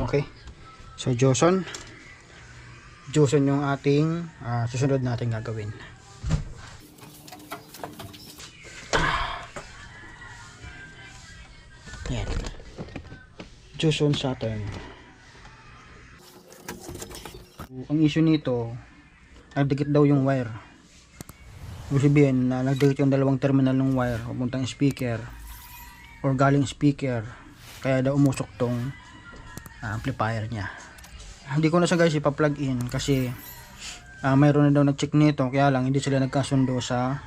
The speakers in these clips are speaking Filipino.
Okay. So Joson yung ating susunod natin gagawin. Yan. Joson Saturn. Ang issue nito, nagdikit daw yung wire. Ibig sabihin na nagdikit yung dalawang terminal ng wire papuntang speaker or galing speaker, kaya daw umusok tong amplifier niya. Hindi ko na siya guys ipa-plug in kasi mayroon na daw nag-check nito, kaya lang hindi sila nagkasundo sa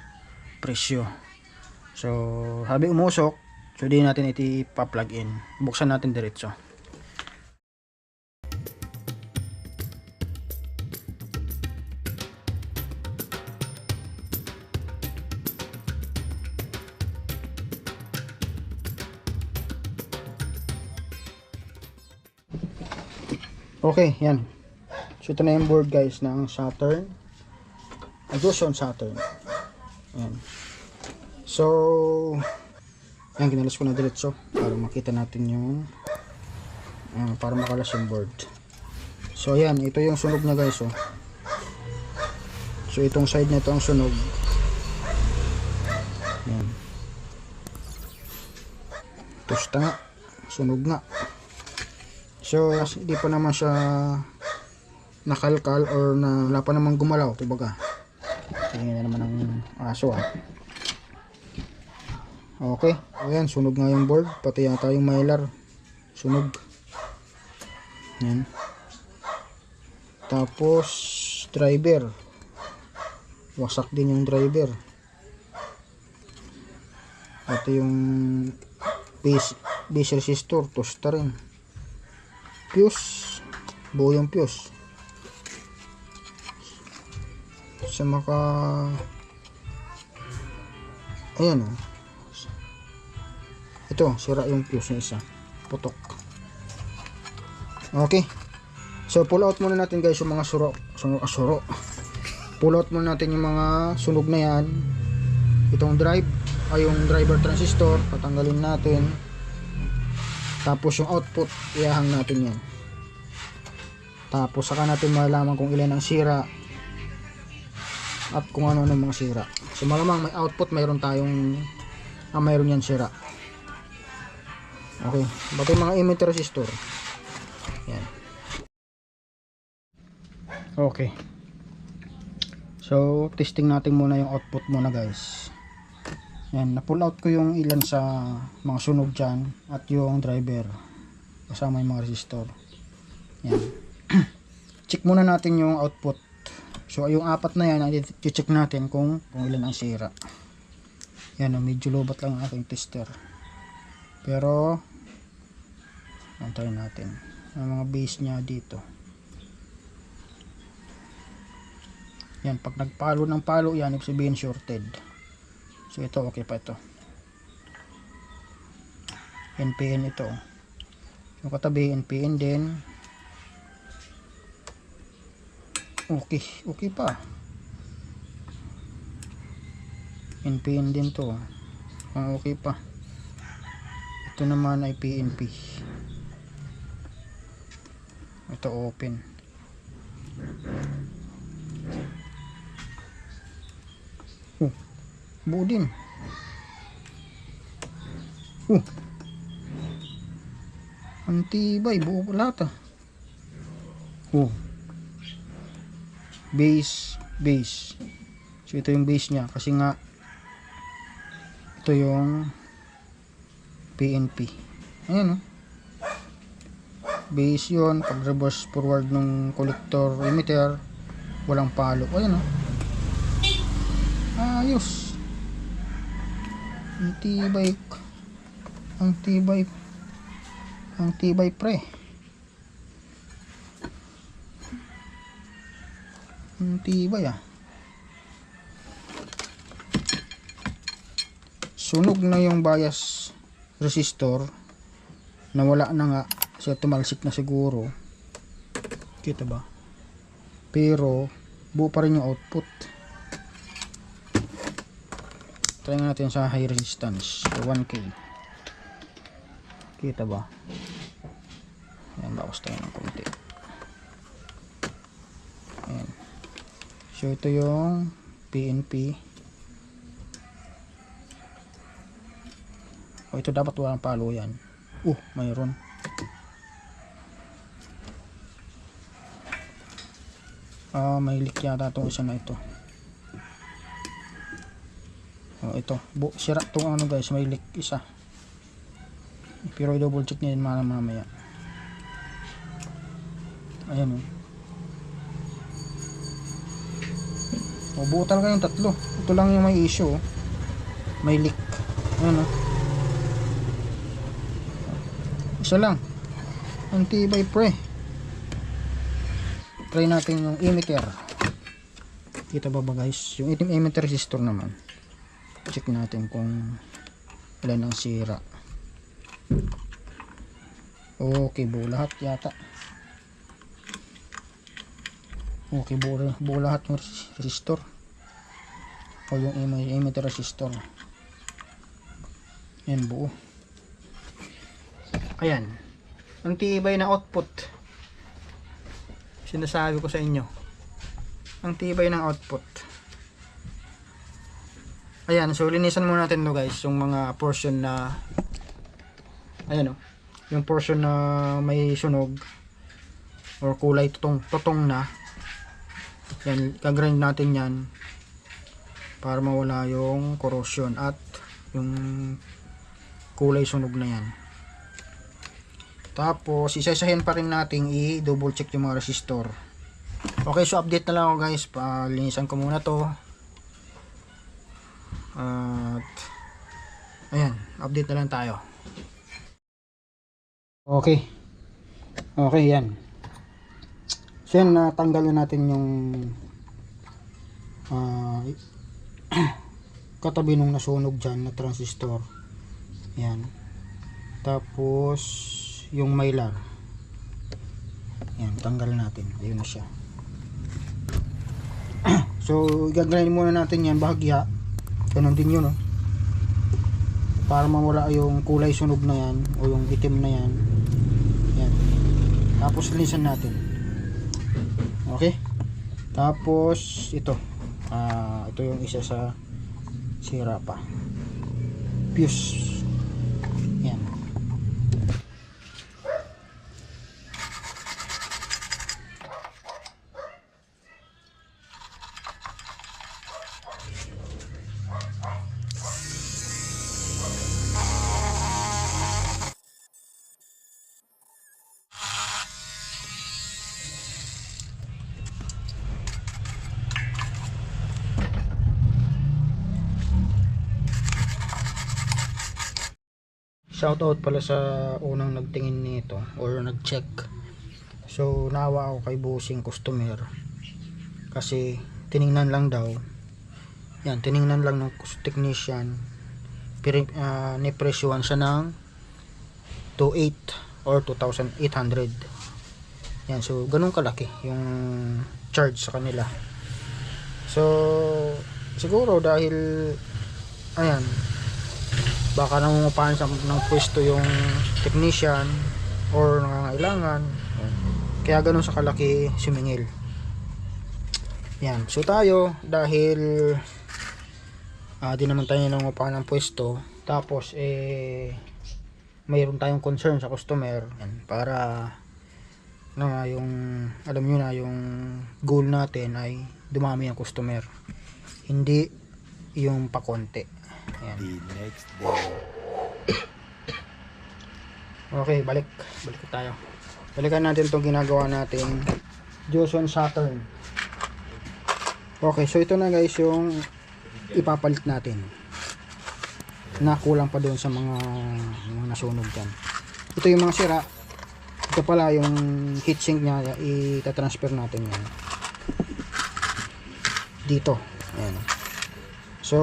presyo. So sabi umusok, so di natin ipa-plug in. Buksan natin diretso. Okay, yan. So ito na yung board guys ng Saturn. Joson Saturn. Yan. So yan, ginalas ko na diretso para makita natin yung para makalas yung board. So yan, ito yung sunog niya guys, oh. So itong side na ito ang sunog. Yan. Tusta nga. Sunog nga. So hindi pa naman siya nakalkal or wala pa namang gumalaw, kumbaga. Tingnan na naman ng aso Okay, ayan, sunog nga yung board, pati yata yung mylar sunog. Yan. Tapos driver, wasak din yung driver, pati yung base resistor, tosta rin. Fuse, buo yung fuse. Sa ayan, ito, sira yung fuse ng isa, putok. Okay, so pull out muna natin guys yung mga suro. Pull out muna natin yung mga sunog na yan. Itong yung driver transistor, patanggalin natin. Tapos yung output, iahang natin yan. Tapos saka natin malalaman kung ilan ang sira at kung ano ng mga sira. So malamang may output, mayroon tayong mayroon yan sira. Okay, pati mga emitter resistor. Yan. Okay. So testing natin muna yung output muna guys. Yan, na-pull out ko yung ilan sa mga sunog dyan at yung driver kasama yung mga resistor. Yan. Check muna natin yung output. So yung apat na yan, i-check natin kung ilan ang sira. Yan, medyo lobat lang ang aking tester. Pero antayin natin ang mga base nya dito. Yan, pag nagpalo ng palo yan, ibig sabihin shorted. So ito, okay pa ito. NPN ito. Yung katabi, NPN din. Okay pa. NPN din to. Okay pa. Ito naman ay PNP. Ito open. Buo din. Antibay, buo lahat base. So ito yung base nya kasi nga ito yung PNP. Ayan base yun. Pag reverse forward ng collector emitter, walang palo. Ayan ayos. Ang tibay pre. Ang tibay Sunog na yung bias resistor, nawala na nga kasi tumalsik na siguro, kita ba? Pero buo pa rin yung output. Try natin sa high resistance, so 1K. Kita ba? Ayan, bawas tayo ng konti. Ayan. So ito yung PNP. O ito dapat walang palo yan. Mayroon. May leak yata itong isa na ito. Ito. Sira itong ano guys, may leak isa. Pero i-double check nyo yun mamaya. Ayan buo talaga yung tatlo. Ito lang yung may issue. May leak. Ayan isa lang. Antibay pre. Try natin yung emitter. Kita ba guys? Yung emitter resistor naman. Check natin kung ilan ang sira. Okay, buo lahat yata. Okay, buo lahat yung resistor. O yung emitter resistor. Yan, buo. Ayan. Ang tibay na output. Sinasabi ko sa inyo. Ang tibay ng output. Ayan, so linisan muna natin guys, yung mga portion na ayan yung portion na may sunog or kulay tutong na. Yan, kagrind natin yan para mawala yung corrosion at yung kulay sunog na yan. Tapos isa-isahin pa rin natin i-double check yung mga resistor. Okay, so update na lang ako guys. Palinisan ko muna to. At ayan, update na lang tayo. Okay, yan. So yan, natanggal na natin yung katabi nung nasunog dyan na transistor. Yan. Tapos yung mylar, yan, tanggal natin. Ayun na siya. So gagawin muna natin yan bahagya. Ganun din yun para mawala yung kulay sunog na yan o yung itim na yan. Yan. Tapos linisan natin. Okay. Tapos ito yung isa sa sira pa, fuse. Yan. Shoutout pala sa unang nagtingin nito or nag-check. So naawa ako kay bossing customer kasi tiningnan lang daw. Yan, tiningnan lang ng technician. Nipresyuhan siya ng 2,800 or 2,800. Yan, so ganun kalaki yung charge sa kanila. So siguro dahil ayan, baka nangungupahan ng pwesto yung technician or nangangailangan, kaya ganun sa kalaki sumingil. Yan, so tayo dahil di naman tayo nangungupahan ng pwesto, tapos mayroon tayong concern sa customer, yan, para yung alam nyo na yung goal natin ay dumami ang customer, hindi yung pakonti. Ayan. The next day. Okay, balik tayo. Balikan natin itong ginagawa nating Johnson Saturn. Okay, so ito na guys yung ipapalit natin na kulang pa doon sa mga nasunog dyan. Ito yung mga sira. Ito pala yung heatsink nya, itatransfer natin yan dito. Ayan. So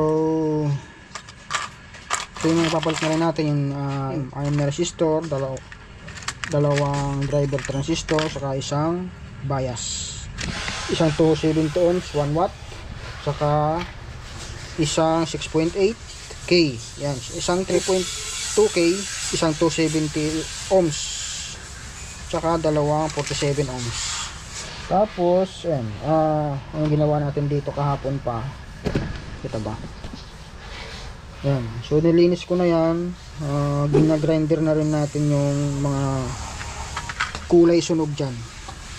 ito yung ipapalit na rin natin, yung iron resistor, dalawang driver transistor, saka isang bias, isang 270 ohms 1 watt, saka isang 6.8k, yan, isang 3.2k, isang 270 ohms. tsaka dalawang 47 ohms. Tapos ayan, ang ginawa natin dito kahapon pa, kita ba? Yan, so nilinis ko na yan. Ginagrinder na rin natin yung mga kulay sunog dyan.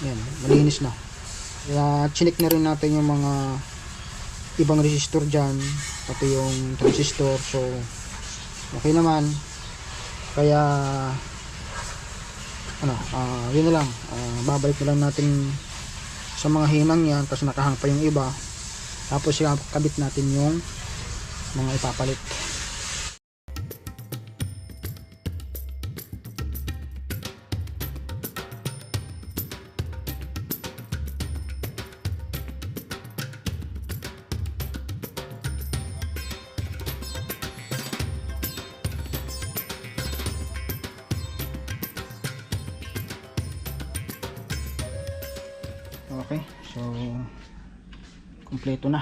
Yan, malinis na. Chinik na rin natin yung mga ibang resistor dyan, pati yung transistor. So okay naman. Kaya yun na lang, babalik na lang natin sa mga hinang yan, tapos nakahang pa yung iba, tapos kabit natin yung mga ipapalit. Okay, so kumpleto na.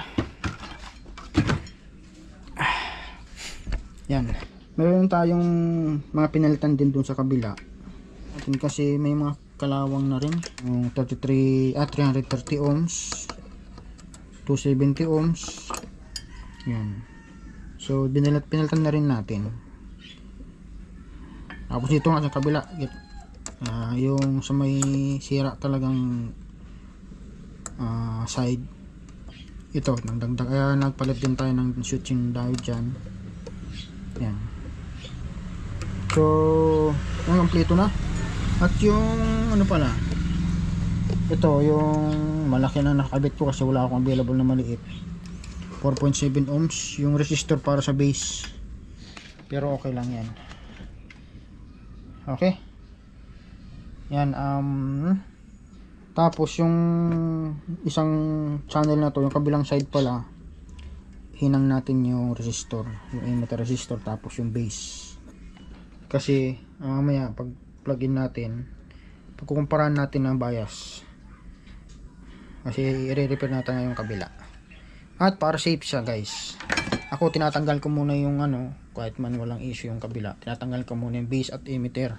Yan, meron tayong mga pinalitan din dun sa kabila. Atin kasi may mga kalawang na rin, yung 330 ohms, 270 ohms. Yan, so pinalitan na rin natin. Tapos dito nga sa kabila, yung sa may sira talagang side, ito nagdagdag, kaya nagpalit din tayo ng switching diode dyan. Yan, so yung kompleto na. At yung ano pala, ito yung malaki na nakabit ko kasi wala akong available na maliit, 4.7 ohms yung resistor para sa base, pero okay lang yan. Okay, yan. Tapos yung isang channel na to, yung kabilang side pala, hinang natin yung resistor, yung emitter resistor, tapos yung base. Kasi mamaya pag plug in natin, pagkukumparahan natin ng bias, kasi i-repair natin yung kabila. At para safe siya guys, ako tinatanggal ko muna yung kahit man walang issue yung kabila, tinatanggal ko muna yung base at emitter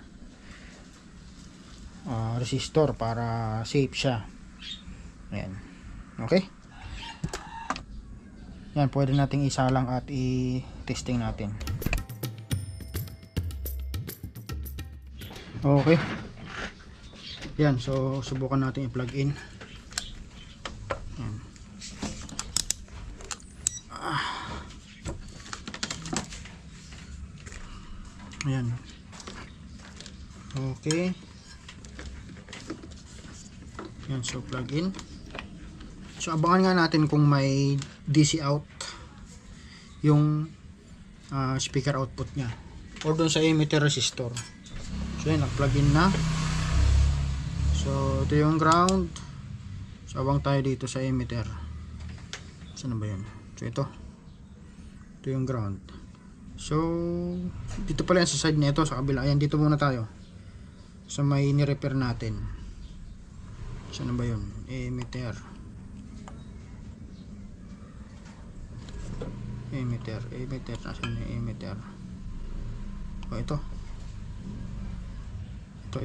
resistor para safe siya. Ayan, okay. Yan, pwede nating isalang at i-testing natin. Okay, yan, so subukan natin i-plug in. Yan. Ayan, okay. Yan, so plug in. So abangan nga natin kung may DC out yung speaker output nya or doon sa emitter resistor. So yan, nag-plug in na. So ito yung ground. So abang tayo dito sa emitter. Saan ba yun? So ito yung ground. So dito pala yan sa side nito, sa kabila. Ayan, dito muna tayo sa may ni-repair natin. Saan ba yun? Emitter, nasan yung emitter? Ito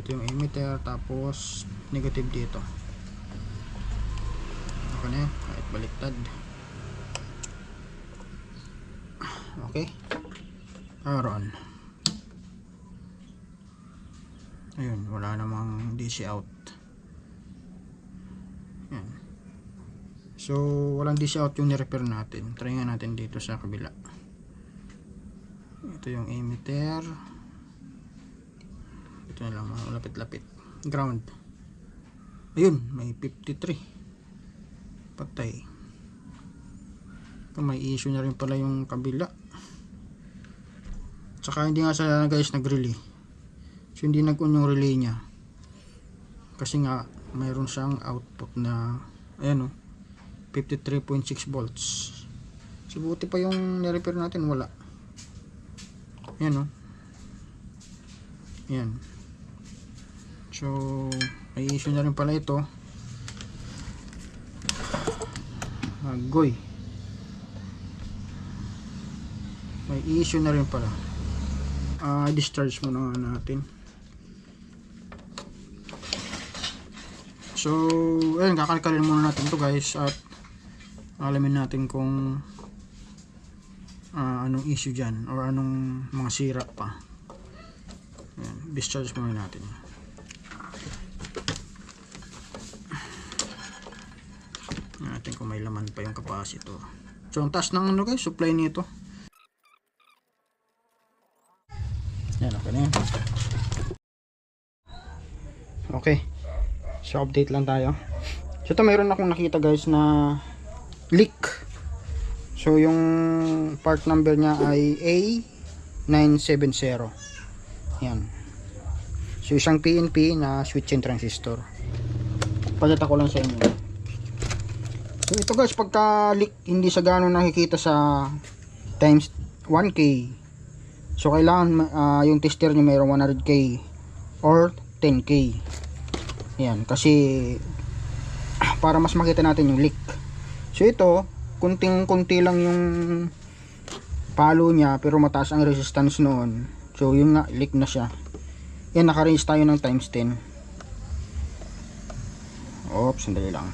yung emitter, tapos negative dito. Ako na yan, kahit baliktad. Okay, power on. Ayun, wala namang DC out. Yan. So walang DC out yung ni-repair natin. Try nga natin dito sa kabila. Ito yung emitter. Ito na lang, malapit-lapit. Ground. Ayun, may 53. Patay. May issue na rin pala yung kabila. Tsaka hindi nga sa guys nag-relay. So hindi nag-on yung relay nya. Kasi nga mayroon siyang output na ayan 53.6 volts. So buti pa yung ni-repair natin, wala. Ayan Ayan. So may issue na rin pala ito. Agoy. May issue na rin pala. Discharge muna natin. So, ayun, kakalkalin muna natin to guys at alamin natin kung anong issue dyan or anong mga sira pa. Ayan, discharge muna natin. Natin kung may laman pa yung capacitor. So, ang taas ng ano guys, supply nito. Yan, okay na yan. Okay. So, update lang tayo. So, ito mayroon akong nakita guys na leak. So, yung part number niya ay A970. Yan. So, isang PNP na switch and transistor. Pagkita ko lang sa inyo. So, ito guys, pagka leak, hindi sa gano'ng nakikita sa times 1K. So, kailangan yung tester nyo mayroong 100K or 10K. Yan, kasi para mas makita natin yung leak. So ito, kunting-kunti lang yung palo niya pero mataas ang resistance noon. So yun nga, leak na siya. Yan, naka-range tayo ng times 10. Oops, sandali lang.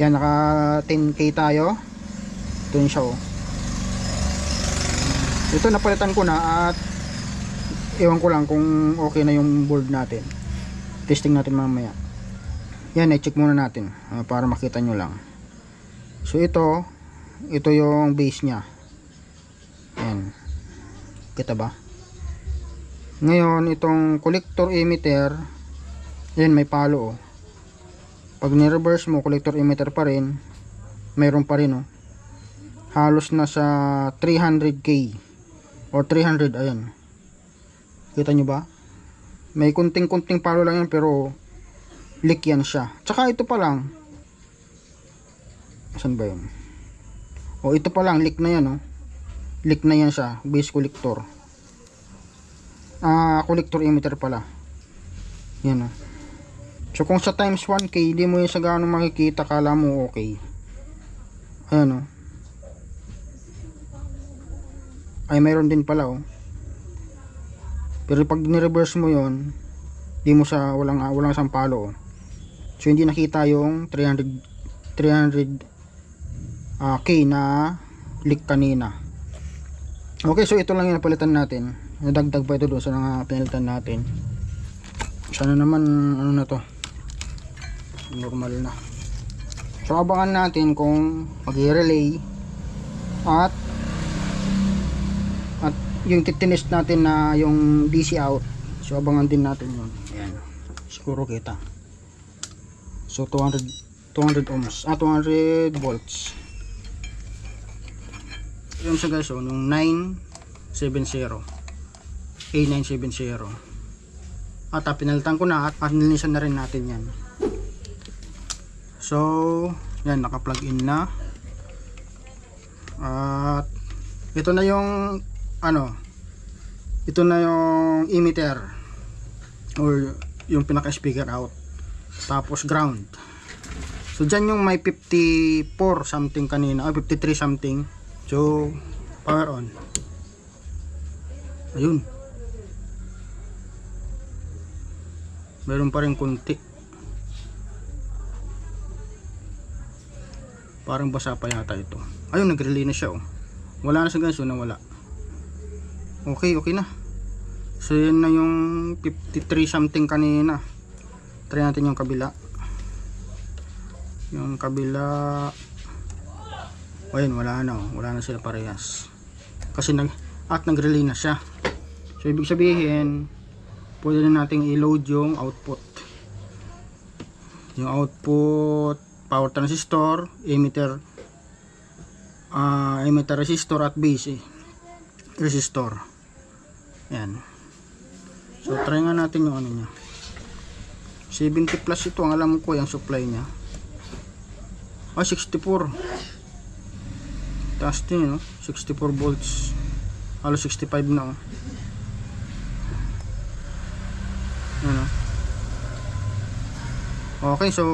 Yan, naka 10K tayo. Ito yun siya, oh. Ito napalitan ko na at ewan ko lang kung okay na yung board natin. Testing natin mamaya. Yan, i-check muna natin para makita nyo lang. So ito yung base nya. Yan, kita ba? Ngayon itong collector emitter, yan may palo, oh. Pag ni-reverse mo, collector emitter pa rin, mayroon pa rin, oh. Halos na sa 300K or 300, ayan. Kita nyo ba? May kunting-kunting palo lang yan pero leak yan siya. Tsaka ito pa lang. Saan ba yun? O ito pa lang, leak na yan, oh. Leak na yan siya, base collector. Collector emitter pala. Yan, oh. So kung sa times 1K, hindi mo yun sa gaano makikita, kala mo okay. Ayan, oh. Ay, mayroon din pala, oh. Pero pag ni-reverse mo yon, di mo sa walang isang palo, oh. So hindi nakita yung 300K na leak kanina. Okay, so ito lang yung napalitan natin. Nadagdag pa ito doon sa pinalitan natin. Sana naman ano na to, normal na. So abangan natin kung mag-relay at yung titinest natin na yung DC out. So abangan din natin yun. Ayan, siguro kita. So 200 ohms, 200 volts. Yun siya guys, yung 970 A970. At pinalitan ko na at nilinisan na rin natin yan. So yan, naka-plug in na. At ito na yung ito na yung emitter or yung pinaka speaker out, tapos ground. So dyan yung may 54 something kanina, 53 something. So power on. Ayun, meron pa rin kunti, parang basa pa yata ito. Ayun, nag-relay na siya, oh. Wala na sa ganso, nawala. Okay na. So yun na yung 53 something kanina. Try natin yung kabila. Yung kabila, ayun, wala na sila parehas. Kasi nag-relay na siya. So ibig sabihin, pwede na nating i-load yung output. Yung output power transistor, emitter resistor at base resistor. Yan. So try nga natin yung ano niya. 70 plus ito ang alam ko yung supply niya. 64. Taas din, no? 64 volts. Halos 65 na, oh. Ano? Okay, so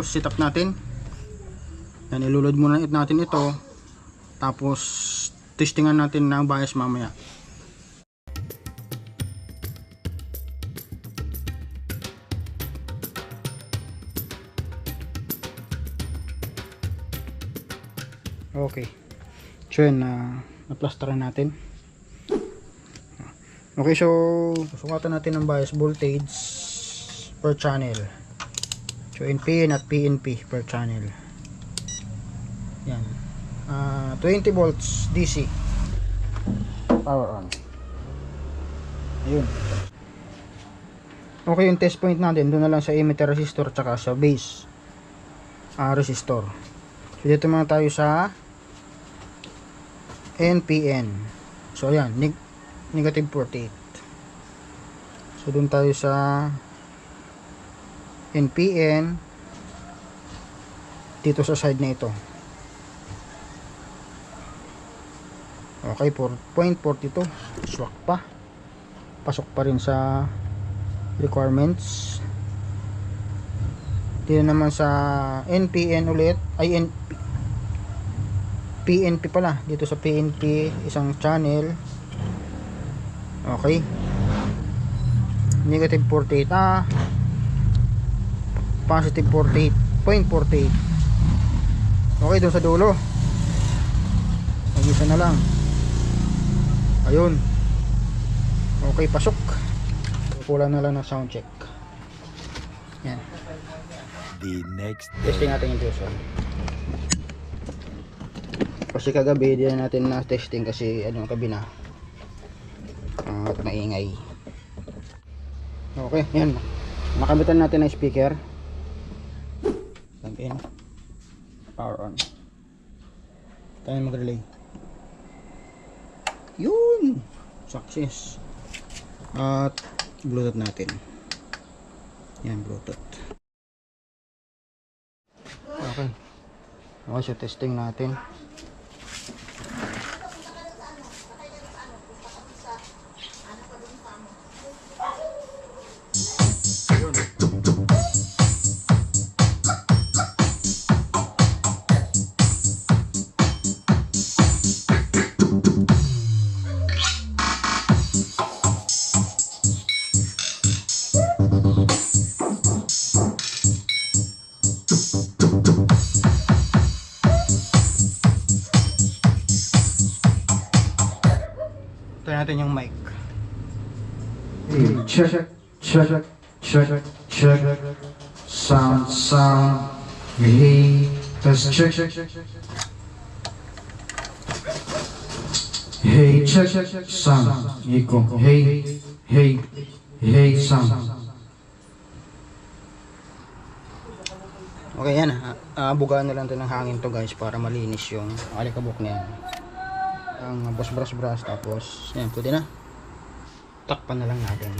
set up natin. Yan, ilulod muna natin ito. Tapos testingan natin ng bias mamaya. Okay. So yun, na-plasteran natin. Okay, so sukatan natin ng bias voltage per channel. So NPN at PNP per channel. Yan. 20 volts DC. Power on. Ayun. Okay, yung test point natin doon na lang sa emitter resistor tsaka sa base resistor. So dito muna tayo sa NPN. So ayan, negative 48. So doon tayo sa NPN dito sa side na ito. Okay, 4.42. Swak pa. Pasok pa rin sa requirements. Dito naman sa NPN ulit ay PNP pala. Dito sa PNP isang channel. Okay, negative 48 positive 48.48. okay, doon sa dulo mag-isa na lang. Ayun, okay, pasok. Kulang na lang ng sound check. Yan, The next testing natin yung Dewson. Kasi kagabi di na natin na testing kasi ano kabina at maingay. Okay, yan, nakabitan natin ng speaker. Plug in, power on, tayo mag-relay. Yun, success. At bluetooth natin, yan, bluetooth. Okay, okay, so testing natin. Ito natin yung mic. Check, check, check, check. Sound, sound. Hey, let's check. Hey, check, sound. Echo. Hey, hey, hey, sound. Okay, yan. Bugaan na lang ito ng hangin to guys para malinis yung alikabok na yan. Ang brush tapos yan, pwede na. Takpan na lang natin.